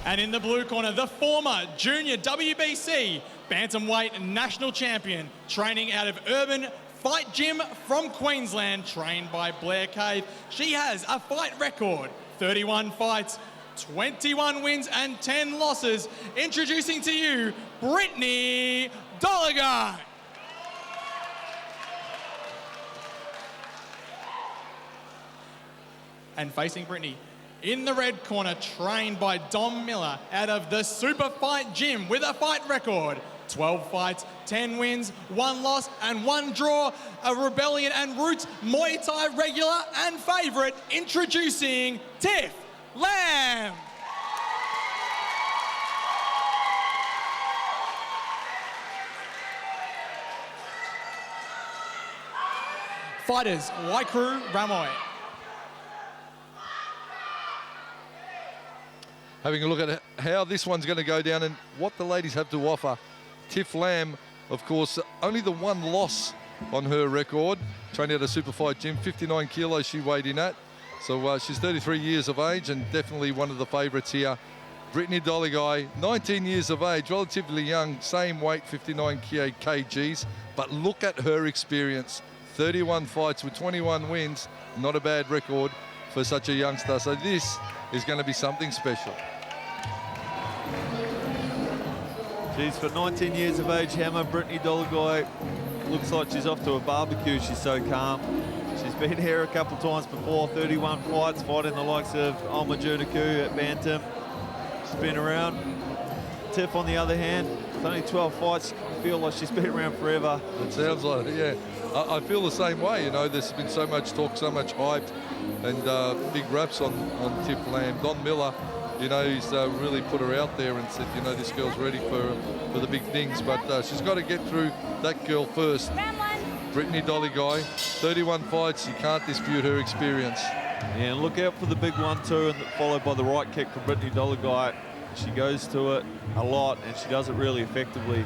And in the blue corner, the former junior WBC bantamweight national champion, training out of Urban Fight Gym from Queensland, trained by Blair Cave. She has a fight record, 31 fights, 21 wins and 10 losses. Introducing to you, Britney Dolheguy. And facing Britney, in the red corner, trained by Dom Miller out of the Supafight Gym with a fight record, 12 fights, 10 wins, 1 loss and 1 draw, a Rebellion and Roots Muay Thai regular and favourite, introducing Tiff Lam. Fighters, Waikru Ramoy. Having a look at how this one's going to go down and what the ladies have to offer. Tiff Lam, of course, only the 1 loss on her record. Trained at a Supafight Gym, 59 kilos she weighed in at. So she's 33 years of age and definitely one of the favourites here. Britney Dolheguy, 19 years of age, relatively young, same weight, 59 kgs. But look at her experience. 31 fights with 21 wins, not a bad record for such a youngster. So this is going to be something special. She's for 19 years of age, Hammer. Britney Dolheguy looks like she's off to a barbecue. She's so calm. She's been here a couple of times before, 31 fights, fighting the likes of Alma Judiku at Bantam. She's been around. Tiff, on the other hand, it's only 12 fights. I feel like she's been around forever. It sounds like it, yeah. I feel the same way, you know, there's been so much talk, so much hype, and big raps on Tiff Lam. Don Miller, you know, he's really put her out there and said, you know, this girl's ready for the big things, but she's got to get through that girl first. Britney Dolheguy, 31 fights, you can't dispute her experience. Yeah, and look out for the big 1-2, and followed by the right kick from Britney Dolheguy. She goes to it a lot, and she does it really effectively.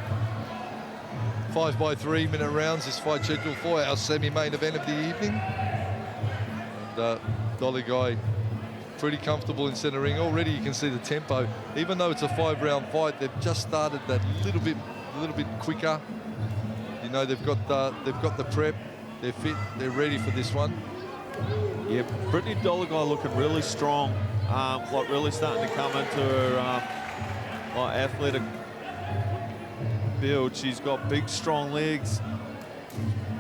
5 by 3 minute rounds, this fight scheduled for our semi-main event of the evening. Dolheguy pretty comfortable in centre ring. Already you can see the tempo. Even though it's a 5-round fight, they've just started that little bit quicker. You know, they've got the prep, they're fit, they're ready for this one. Yeah, Britney Dolheguy looking really strong, like really starting to come into her like athletic build. She's got big, strong legs.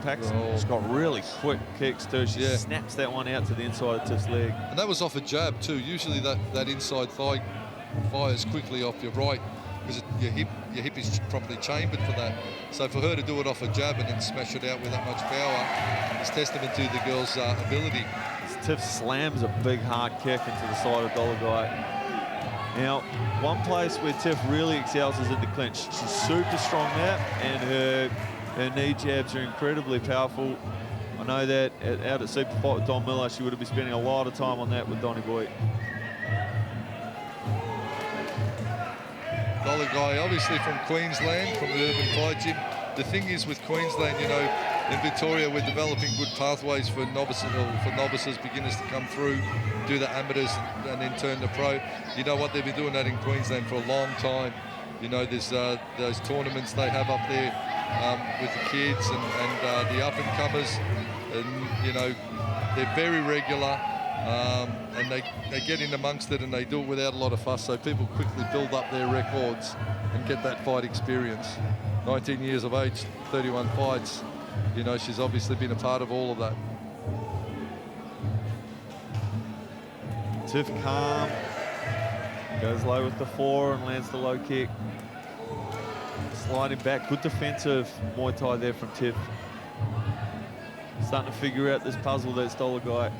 She's got really quick kicks too. She snaps that one out to the inside of Tiff's leg. And that was off a jab too. Usually that inside thigh fires quickly off your right because your hip is properly chambered for that. So for her to do it off a jab and then smash it out with that much power is testament to the girl's ability. Tiff slams a big hard kick into the side of Dolheguy. Now, one place where Tiff really excels is in the clinch. She's super strong there, and her knee jabs are incredibly powerful. I know that out at Supafight with Don Miller, she would have been spending a lot of time on that with Donny Boy. Dolheguy, obviously from Queensland, from the Urban Fight Gym. The thing is with Queensland, you know, in Victoria, we're developing good pathways for novices, beginners to come through, do the amateurs, and then turn to pro. You know what, they've been doing that in Queensland for a long time. You know, there's those tournaments they have up there with the kids and the up-and-comers, and, you know, they're very regular, and they get in amongst it, and they do it without a lot of fuss, so people quickly build up their records and get that fight experience. 19 years of age, 31 fights. You know, she's obviously been a part of all of that. Tiff calm, goes low with the 4 and lands the low kick. Sliding back, good defensive Muay Thai there from Tiff. Starting to figure out this puzzle that's Dolheguy.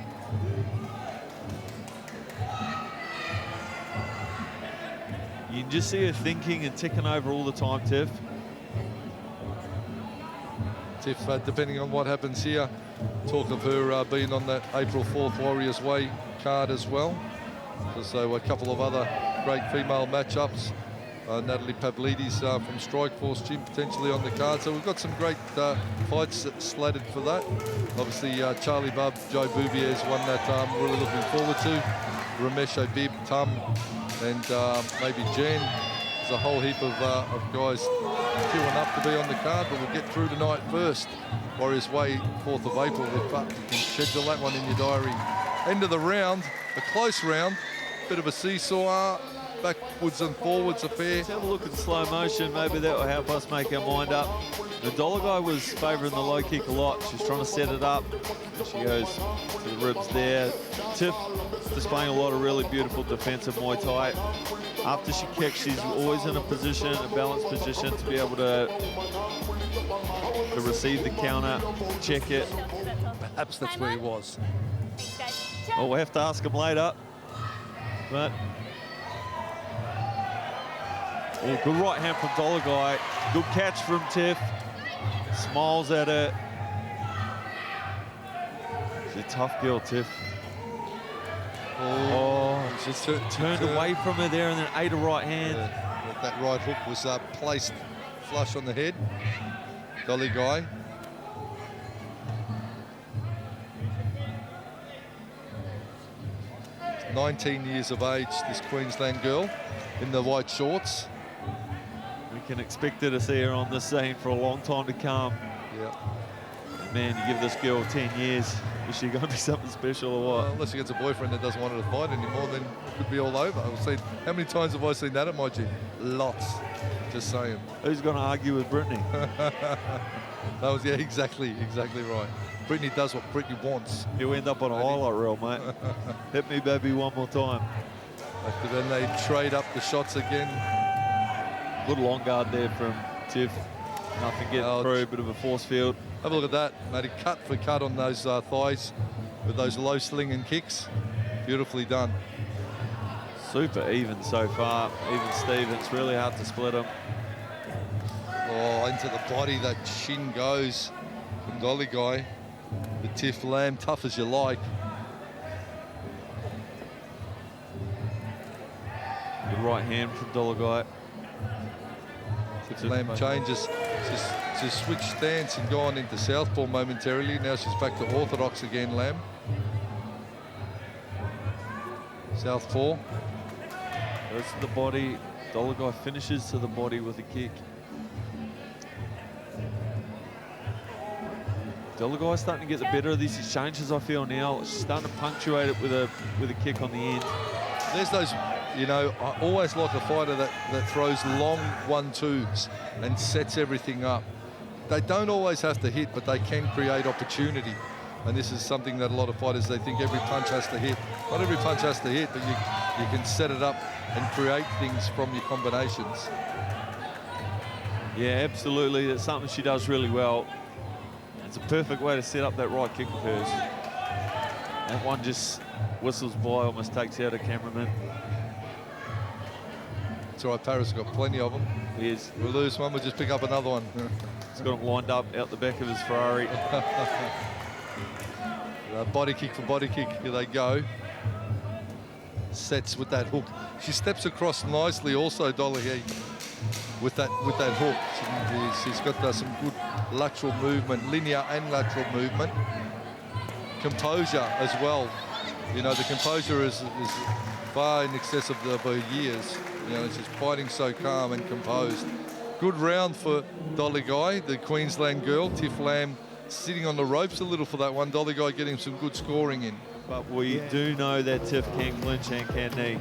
You can just see her thinking and ticking over all the time, Tiff. Tiff, depending on what happens here, talk of her being on that April 4th Warriors Way card as well. So a couple of other great female matchups. Natalie Pavlidis from Strikeforce Gym potentially on the card. So we've got some great fights slated for that. Obviously, Charlie Bubb, Joe Bouvier is one that I'm really looking forward to. Ramesh Obib, Tum, and maybe Jen. There's a whole heap of guys queuing up to be on the card, but we'll get through tonight first. Warriors Way, 4th of April. You can schedule that one in your diary. End of the round, a close round, bit of a seesaw, backwards and forwards affair. Let's have a look at slow motion. Maybe that will help us make our mind up. The Dolheguy was favouring the low kick a lot. She's trying to set it up. And she goes to the ribs there. Tiff displaying a lot of really beautiful defensive Muay Thai. After she kicks, she's always in a position, a balanced position to be able to receive the counter, check it. Perhaps that's where he was. Well, we'll have to ask him later. But oh, good right hand from Dolheguy. Good catch from Tiff. Smiles at her. She's a tough girl, Tiff. Oh, just turned away from her there and then ate a right hand. That right hook was placed flush on the head. Dolheguy. She's 19 years of age, this Queensland girl in the white shorts. We can expect her to see her on this scene for a long time to come. Yeah. Man, you give this girl 10 years, is she going to be something special or what? Well, unless she gets a boyfriend that doesn't want her to fight anymore, then it could be all over. I've seen, how many times have I seen that at my gym? Lots. Just saying. Who's going to argue with Britney? That was, yeah, exactly right. Britney does what Britney wants. He'll end up on a highlight reel, mate. Hit me, baby, one more time. But then they trade up the shots again. Good long guard there from Tiff. Nothing getting through, bit of a force field. Have a look at that, matey. Cut for cut on those thighs with those low slinging kicks. Beautifully done. Super even so far. Even Steve, it's really hard to split them. Oh, into the body, that shin goes from Dolheguy. The Tiff Lam, tough as you like. Good right hand from Dolheguy. Tiff Lam changes. She's switched stance and gone into southpaw momentarily. Now she's back to orthodox again, Lam. Southpaw. Goes to the body. Dolheguy finishes to the body with a kick. Dolheguy's starting to get the better of these exchanges, I feel now. She's starting to punctuate it with a kick on the end. There's those, you know, I always like a fighter that throws long 1-2s and sets everything up. They don't always have to hit, but they can create opportunity. And this is something that a lot of fighters, they think every punch has to hit. Not every punch has to hit, but you can set it up and create things from your combinations. Yeah, absolutely. That's something she does really well. It's a perfect way to set up that right kick of hers. That one just whistles by, almost takes out a cameraman. That's all right, Paris got plenty of them. He is. We'll lose one, we'll just pick up another one. He's got him lined up out the back of his Ferrari. Body kick for body kick, here they go. Sets with that hook. She steps across nicely also, Dolheguy, with that hook. She's got some good lateral movement, linear and lateral movement. Composure as well. You know, the composure is far in excess of her years. You know, she's fighting so calm and composed. Good round for Dolheguy, the Queensland girl. Tiff Lam sitting on the ropes a little for that one. Dolheguy getting some good scoring in. But we do know that Tiff can clinch and can knee.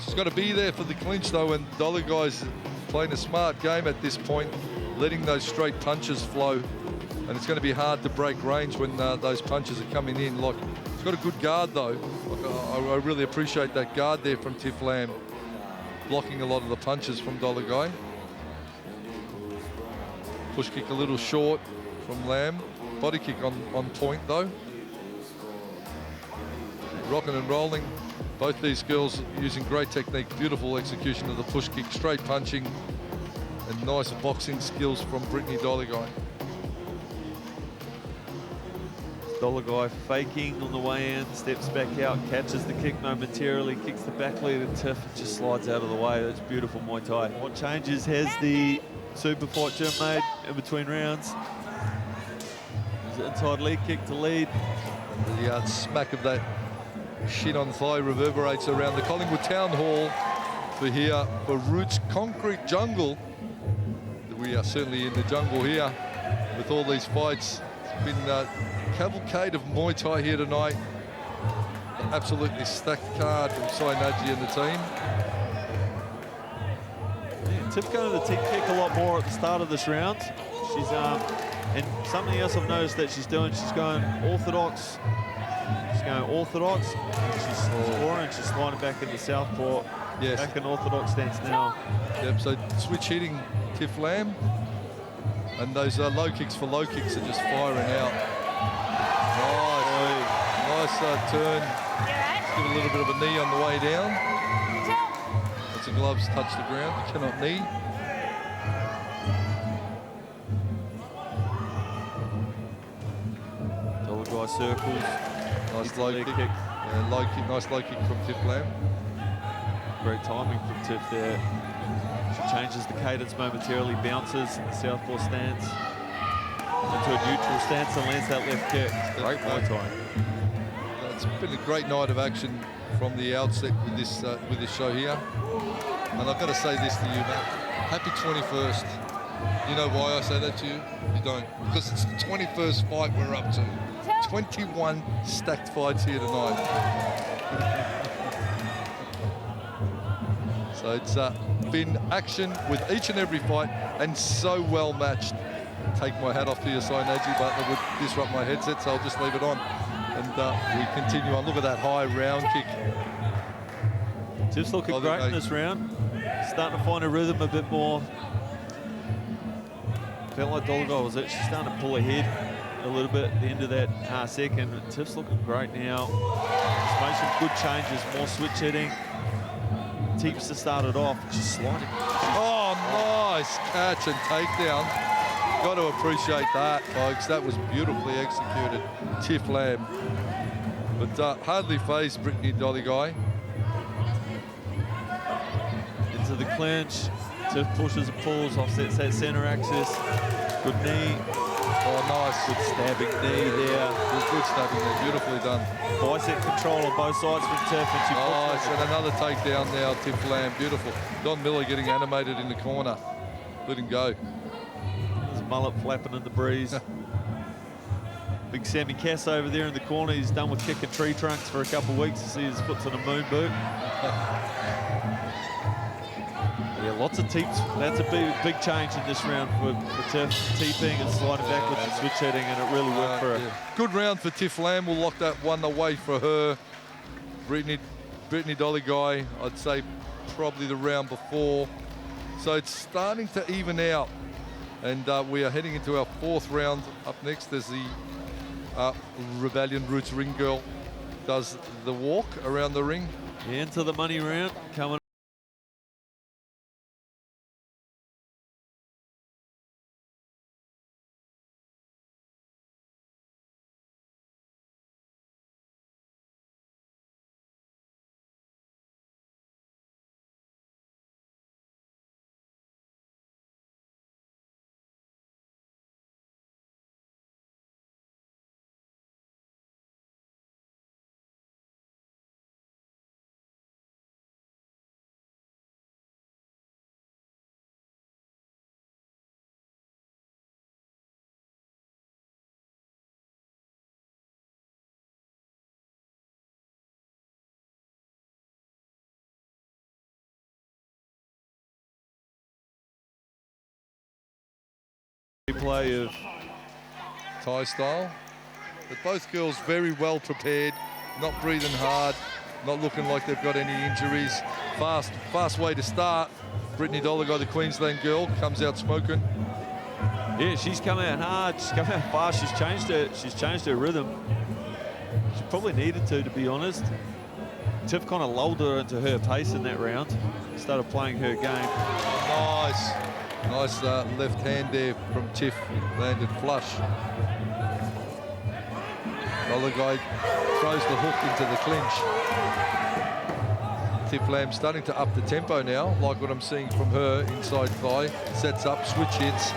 She's got to be there for the clinch though, and Dolheguy's playing a smart game at this point, letting those straight punches flow. And it's going to be hard to break range when those punches are coming in. Like, she's got a good guard though. I really appreciate that guard there from Tiff Lam, blocking a lot of the punches from Dolheguy. Push kick a little short from Lam. Body kick on point though. Rocking and rolling. Both these girls using great technique, beautiful execution of the push kick, straight punching, and nice boxing skills from Britney Dolheguy. Dolheguy faking on the way in, steps back out, catches the kick momentarily, kicks the back lead, and Tiff just slides out of the way. That's beautiful Muay Thai. What changes has the Supafight gym made in between rounds? There's an inside lead kick to lead. The smack of that shin on thigh reverberates around the Collingwood Town Hall for Roots Concrete Jungle. We are certainly in the jungle here with all these fights. It's been a cavalcade of Muay Thai here tonight. An absolutely stacked card from Sainaji and the team. Yeah, Tiff going to the tick kick a lot more at the start of this round. She's and something else I've noticed that she's doing, she's going orthodox. She's going orthodox, and she's scoring, and she's sliding back into southpaw. Yes. Back in orthodox stance now. Yep, so switch hitting Tiff Lam. And those low kicks for low kicks are just firing out. Nice turn. Give a little bit of a knee on the way down. As the gloves touch the ground, you cannot knee. Dolheguy circles. Nice low kick. Yeah, nice low kick from Tiff Lam. Great timing from Tiff there. She changes the cadence momentarily, bounces in the southpaw stance into a neutral stance and lands that left kick. Great Muay Thai. It's been a great night of action from the outset with this show here. And I've got to say this to you, Matt. Happy 21st. You know why I say that to you? You don't. Because it's the 21st fight we're up to. 21 stacked fights here tonight. So it's been action with each and every fight and so well matched. Take my hat off to you, Sainaji, but it would disrupt my headset, so I'll just leave it on. And we continue on. Look at that high round kick. Tiff's looking great in this round. Starting to find a rhythm a bit more. Felt like Dolheguy was actually starting to pull ahead a little bit at the end of that second. Tiff's looking great now. She's made some good changes, more switch hitting. Tips to start it off, just sliding. Oh, nice catch and takedown. Got to appreciate that, folks. That was beautifully executed. Tiff Lam. But hardly phased Britney Dolheguy. Into the clinch. Tiff pushes and pulls, offsets that center axis. Good knee. Oh, nice. Good stabbing knee there. Good stabbing there. Beautifully done. Bicep control on both sides from Tiff. And she nice. And another takedown now, Tiff Lam. Beautiful. Don Miller getting animated in the corner. Let him go. There's a mullet flapping in the breeze. Big Sammy Cass over there in the corner. He's done with kicking tree trunks for a couple of weeks to see his foot's on a moon boot. Yeah, lots of teeps. That's a big change in this round for Tiff. Teeping and sliding backwards and switch hitting, and it really worked for her. Yeah. Good round for Tiff Lam. We'll lock that one away for her. Britney Dolheguy, I'd say probably the round before. So it's starting to even out. And we are heading into our fourth round. Up next, there's the Rebellion Roots ring girl. Does the walk around the ring. Into the money round, coming. Play of Thai style. But both girls very well prepared, not breathing hard, not looking like they've got any injuries. Fast way to start. Britney Dolheguy, the Queensland girl, comes out smoking. Yeah, she's come out hard. She's come out fast. She's changed her rhythm. She probably needed to be honest. Tiff kind of lulled her into her pace in that round. Started playing her game. Nice left hand there from Tiff, landed flush. Dolheguy throws the hook into the clinch. Tiff Lam starting to up the tempo now, like what I'm seeing from her inside thigh. Sets up, switch hits.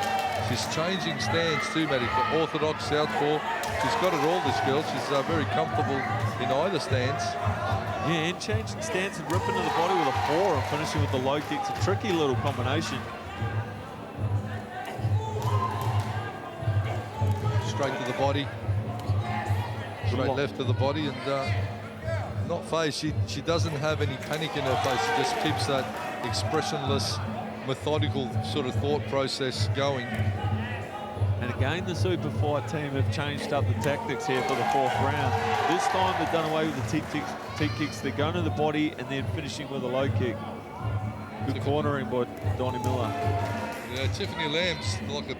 She's changing stance too, Matty, for orthodox, southpaw. She's got it all, this girl. She's very comfortable in either stance. Yeah, and changing stance and ripping to the body with a 4 and finishing with the low kick. It's a tricky little combination. Straight to the body. Straight left to the body, and not phased. She doesn't have any panic in her face. She just keeps that expressionless, methodical sort of thought process going. And again, the Supafight team have changed up the tactics here for the 4th round. This time they've done away with the T-kicks. They're going to the body and then finishing with a low kick. Good cornering by Donnie Miller. Yeah, Tiffany Lam's like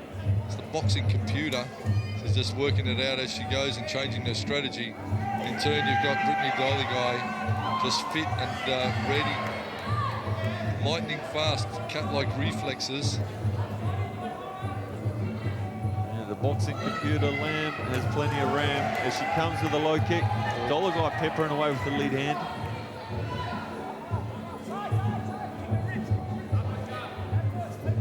it's the boxing computer. She's just working it out as she goes and changing her strategy. In turn, you've got Britney Dolheguy just fit and ready. Lightning fast, cat-like reflexes. Yeah, the boxing computer, Lam has plenty of ram as she comes with a low kick. Dolheguy peppering away with the lead hand.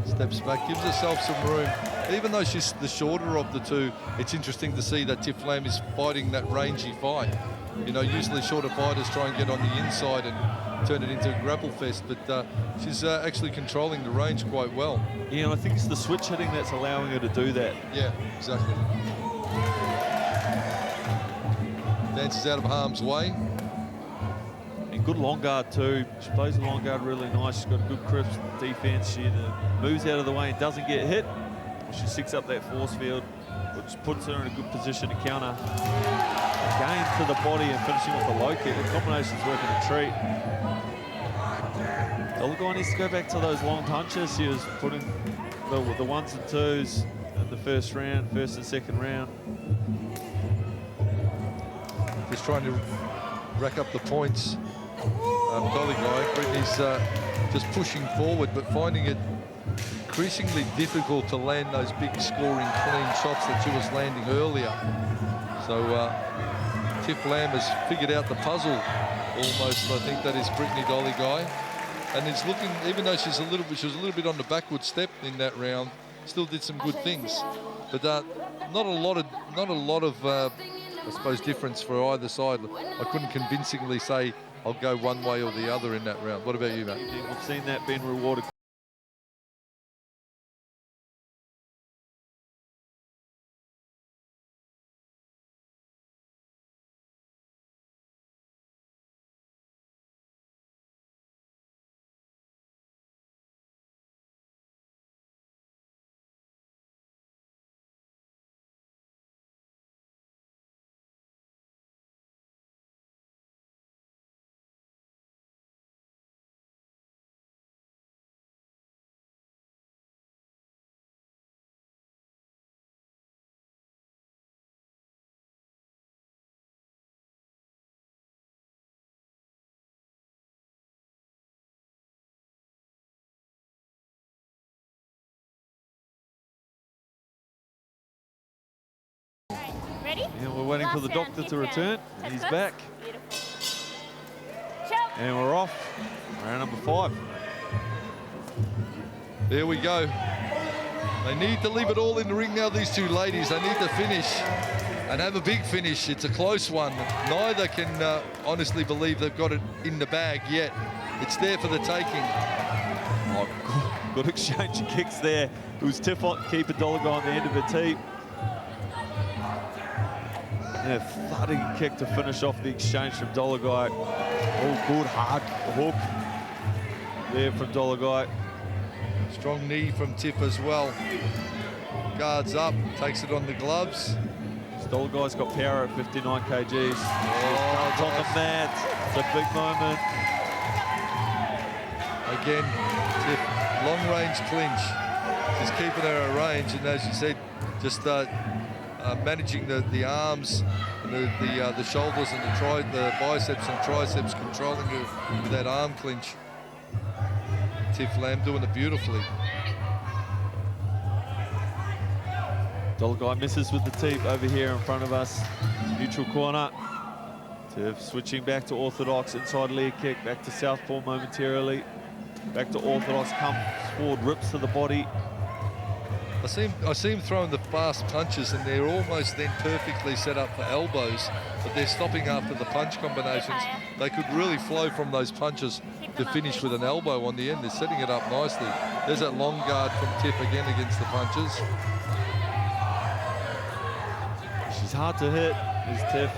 Steps back, gives herself some room. Even though she's the shorter of the two, it's interesting to see that Tiff Lam is fighting that rangy fight. You know, usually shorter fighters try and get on the inside and turn it into a grapple fest, but she's actually controlling the range quite well. Yeah, and I think it's the switch hitting that's allowing her to do that. Yeah, exactly. Dances out of harm's way. And good long guard too. She plays the long guard really nice. She's got a good crisp defense. She moves out of the way and doesn't get hit. She sticks up that force field, which puts her in a good position to counter. Again to the body and finishing with the low kick. The combination's working a treat. Dolheguy needs to go back to those long punches. She was putting the 1s and 2s in the first and second round. Just trying to rack up the points. Dolheguy, Britney's just pushing forward, but finding it increasingly difficult to land those big scoring clean shots that she was landing earlier. So Tiff Lam has figured out the puzzle almost. I think that is Britney Dolheguy, and it's looking, even though she was a little bit on the backward step in that round, still did some good things, but not a lot of I suppose difference for either side. I couldn't convincingly say I'll go one way or the other in that round. What about you, Matt? We've seen that being rewarded. Ready? And we're waiting for the doctor to return. And he's back. And we're off. Round number 5. There we go. They need to leave it all in the ring now, these two ladies. They need to finish and have a big finish. It's a close one. Neither can honestly believe they've got it in the bag yet. It's there for the taking. Oh, good exchange of kicks there. It was Tiff keeper Dolheguy on the end of her teeth. And a thudding kick to finish off the exchange from Dolheguy. Oh, good hard hook there from Dolheguy. Strong knee from Tiff as well. Guards up, takes it on the gloves. Dolheguy's got power at 59 kgs. Oh, It's on the mat. It's a big moment. Again, Tiff, long-range clinch. She's keeping her at range, and as you said, just managing the arms, and the shoulders, and the biceps and triceps, controlling her with that arm clinch. Tiff Lam doing it beautifully. Dolheguy misses with the teep over here in front of us. Neutral corner. Tiff switching back to orthodox, inside leg kick, back to southpaw momentarily. Back to orthodox, comes forward, rips to the body. I see him throwing the fast punches, and they're almost then perfectly set up for elbows, but they're stopping after the punch combinations. They could really flow from those punches to finish with an elbow on the end. They're setting it up nicely. There's that long guard from Tiff again against the punches. She's hard to hit, is Tiff.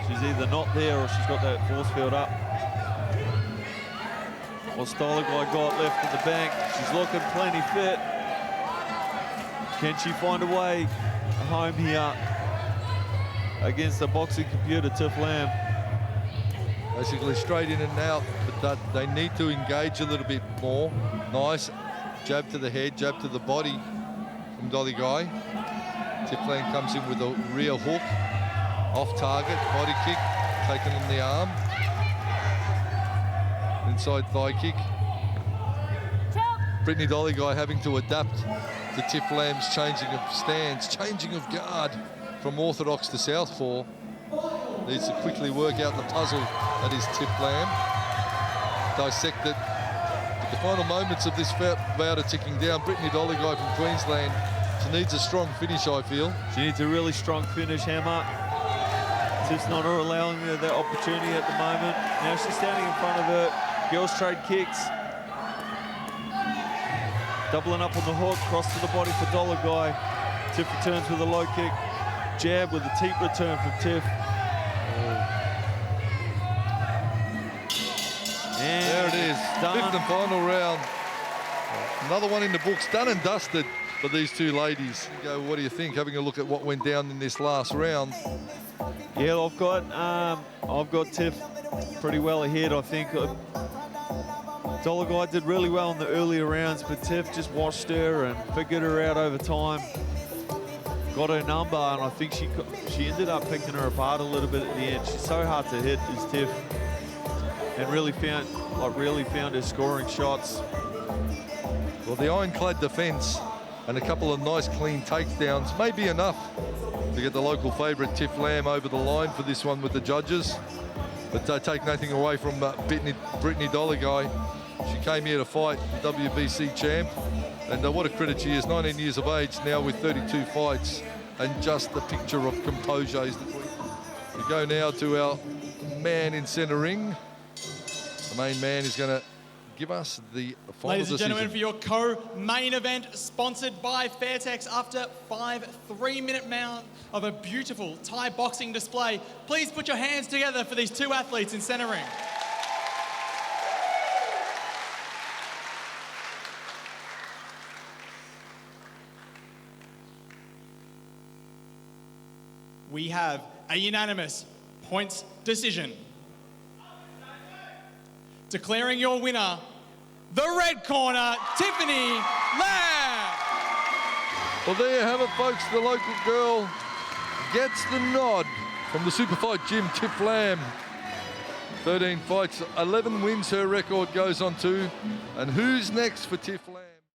She's either not there or she's got that force field up. What's Dolheguy got left in the bank? She's looking plenty fit. Can she find a way home here against the boxing computer, Tiff Lam? Basically straight in and out, but they need to engage a little bit more. Nice jab to the head, jab to the body from Dolheguy. Tiff Lam comes in with a rear hook, off target, body kick, taken on the arm. Inside thigh kick. Britney Dolheguy having to adapt to Tiff Lam's changing of stance, changing of guard from orthodox to southpaw. Needs to quickly work out the puzzle that is Tiff Lam. Dissect it. But the final moments of this bout are ticking down. Britney Dolheguy from Queensland. She needs a strong finish, I feel. She needs a really strong finish, Hammer. Tiff's not allowing her that opportunity at the moment. Now she's standing in front of her. Girls trade kicks. Doubling up on the hook, cross to the body for Dolheguy. Tiff returns with a low kick. Jab with a deep return from Tiff. And there it is, done. Fifth and final round. Another one in the books, done and dusted for these two ladies. You go, what do you think, having a look at what went down in this last round? Yeah, I've got Tiff pretty well ahead, I think. Dolheguy did really well in the earlier rounds, but Tiff just watched her and figured her out over time. Got her number, and I think she ended up picking her apart a little bit at the end. She's so hard to hit, is Tiff, and really found her scoring shots. Well, the ironclad defence and a couple of nice clean takedowns may be enough to get the local favourite Tiff Lam over the line for this one with the judges. But take nothing away from Britney Dolheguy. She came here to fight the WBC champ, and what a credit she is, 19 years of age now with 32 fights, and just the picture of composure is the queen. We go now to our man in centre ring. The main man is going to give us the final Ladies and decision. gentlemen, for your co-main event, sponsored by Fairtex, after 5 3-minute rounds of a beautiful Thai boxing display, please put your hands together for these two athletes in centre ring. We have a unanimous points decision. Declaring your winner, the red corner, Tiffany Lam. Well, there you have it, folks. The local girl gets the nod from the Supafight gym, Tiff Lam. 13 fights, 11 wins her record goes on to. And who's next for Tiff Lam?